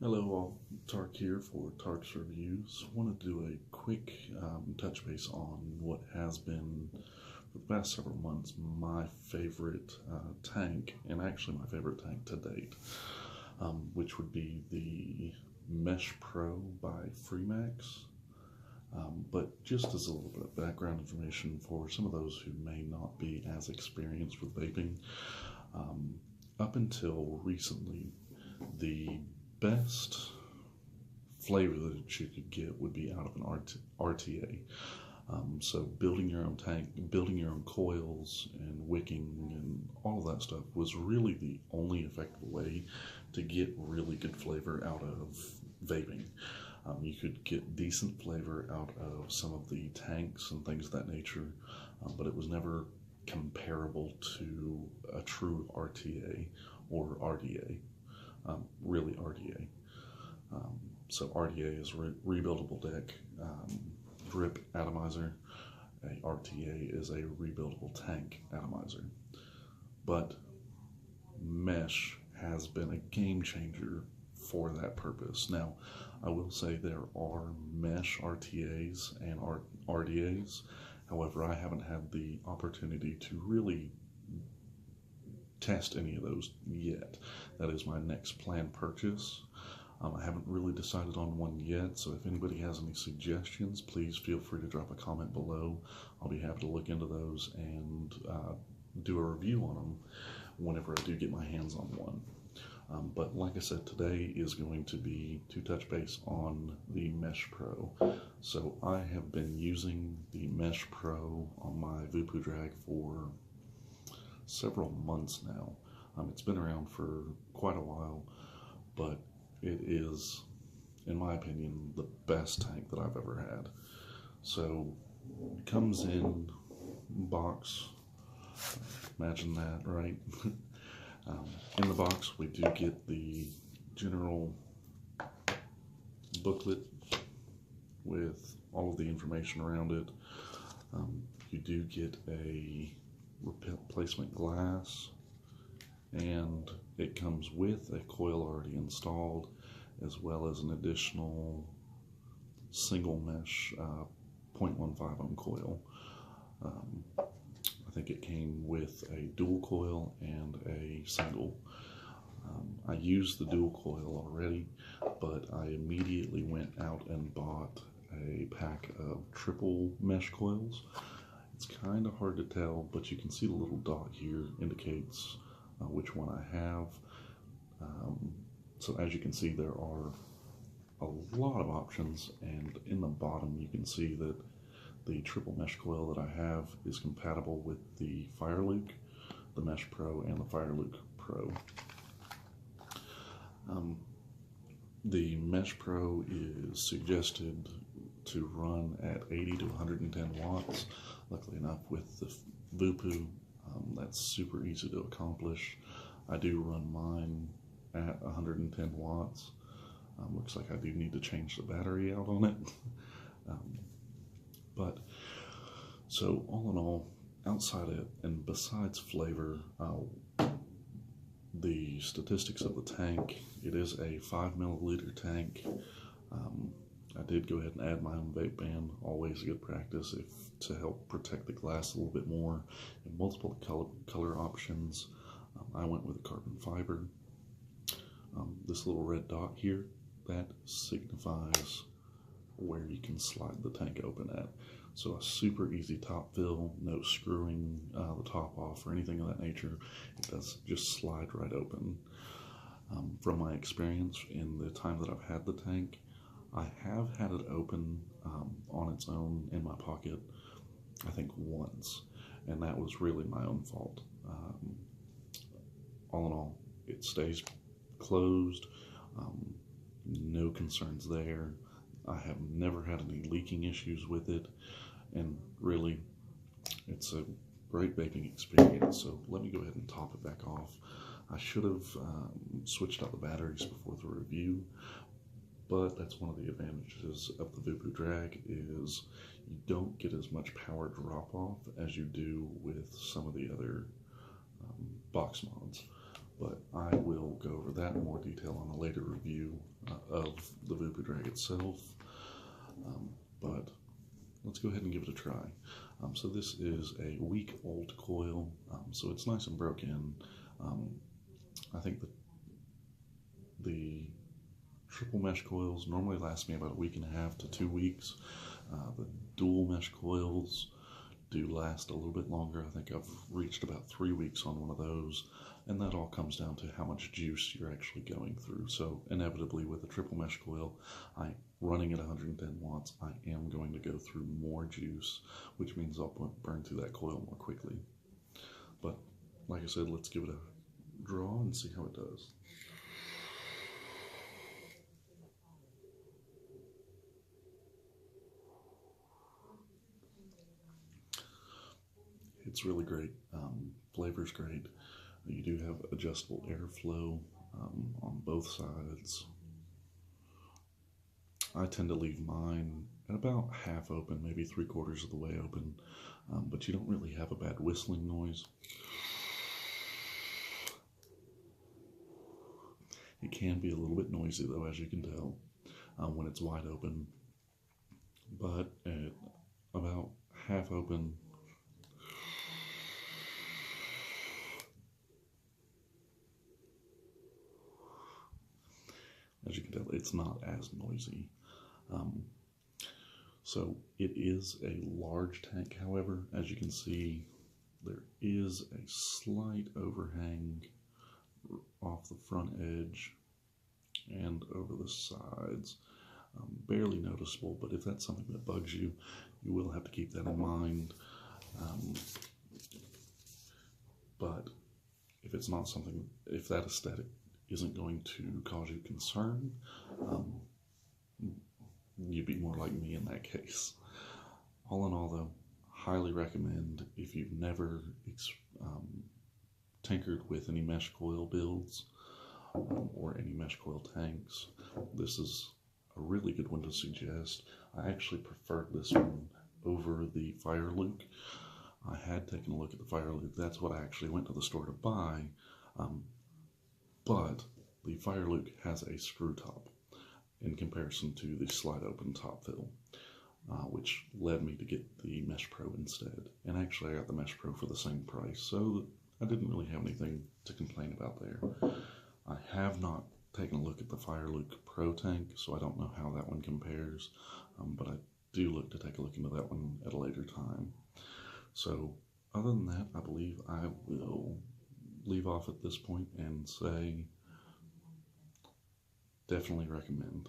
Hello all, Tark here for Tark's Reviews. I want to do a quick touch base on what has been, for the past several months, my favorite tank, and actually my favorite tank to date, which would be the Mesh Pro by FreeMaX. But just as a little bit of background information for some of those who may not be as experienced with vaping, up until recently, the best flavor that you could get would be out of an RTA. So building your own tank, building your own coils and wicking and all of that stuff was really the only effective way to get really good flavor out of vaping. You could get decent flavor out of some of the tanks and things of that nature, but it was never comparable to a true RTA or RDA. Really RDA. So RDA is rebuildable deck drip atomizer. A RTA is a rebuildable tank atomizer. But mesh has been a game changer for that purpose. Now, I will say there are mesh RTAs and RDAs. However, I haven't had the opportunity to really test any of those yet. That is my next planned purchase. I haven't really decided on one yet, so if anybody has any suggestions, please feel free to drop a comment below. I'll be happy to look into those and do a review on them whenever I do get my hands on one. But like I said, today is going to be to touch base on the Mesh Pro. So I have been using the Mesh Pro on my Voopoo drag for several months now. It's been around for quite a while, but it is, in my opinion, the best tank that I've ever had. So it comes in box, imagine that, right? In the box we do get the general booklet with all of the information around it. You do get a replacement glass, and it comes with a coil already installed, as well as an additional single mesh 0.15 ohm coil. I think it came with a dual coil and a single. I used the dual coil already, but I immediately went out and bought a pack of triple mesh coils. It's kind of hard to tell, but you can see the little dot here indicates which one I have. So as you can see, there are a lot of options, and in the bottom you can see that the triple mesh coil that I have is compatible with the Fireluke, the Mesh Pro, and the Fireluke Pro. The Mesh Pro is suggested to run at 80 to 110 watts. Luckily enough, with the Voopoo, that's super easy to accomplish. I do run mine at 110 watts. Looks like I do need to change the battery out on it. But so all in all, outside it and besides flavor, the statistics of the tank, it is a 5 milliliter tank. I did go ahead and add my own vape pen, always a good practice to help protect the glass a little bit more, and multiple color options. I went with a carbon fiber. This little red dot here, that signifies where you can slide the tank open at. So a super easy top fill, no screwing the top off or anything of that nature. It does just slide right open. From my experience in the time that I've had the tank, I have had it open on its own in my pocket, I think once, and that was really my own fault. All in all, it stays closed, no concerns there. I have never had any leaking issues with it, and really, it's a great vaping experience. So let me go ahead and top it back off. I should have switched out the batteries before the review, but that's one of the advantages of the Voopoo drag, is you don't get as much power drop off as you do with some of the other box mods. but I will go over that in more detail on a later review of the Voodoo Drag itself. But let's go ahead and give it a try. So this is a week-old coil, so it's nice and broken. I think the triple mesh coils normally last me about a week and a half to 2 weeks. The dual mesh coils do last a little bit longer. I think I've reached about 3 weeks on one of those, and that all comes down to how much juice you're actually going through. So inevitably with a triple mesh coil, running at 110 watts, I am going to go through more juice, which means I'll burn through that coil more quickly. But like I said, let's give it a draw and see how it does. It's really great. Flavor's great. You do have adjustable airflow on both sides. I tend to leave mine at about half open, maybe 3/4 of the way open, but you don't really have a bad whistling noise. It can be a little bit noisy though, as you can tell, when it's wide open, but at about half open, as you can tell, it's not as noisy. So it is a large tank, however. As you can see, there is a slight overhang off the front edge and over the sides. Barely noticeable, but if that's something that bugs you, you will have to keep that in mind. But if it's not something, if that aesthetic isn't going to cause you concern, you'd be more like me in that case. All in all though, highly recommend if you've never tinkered with any mesh coil builds or any mesh coil tanks. This is a really good one to suggest. I actually preferred this one over the Fire Luke. I had taken a look at the Fire Luke. That's what I actually went to the store to buy. But the Fire Luke has a screw top in comparison to the slide open top fill, which led me to get the Mesh Pro instead. And actually I got the Mesh Pro for the same price, so I didn't really have anything to complain about there. I have not taken a look at the Fire Luke Pro tank, so I don't know how that one compares, but I do look to take a look into that one at a later time. So other than that, I believe I will leave off at this point and say definitely recommend.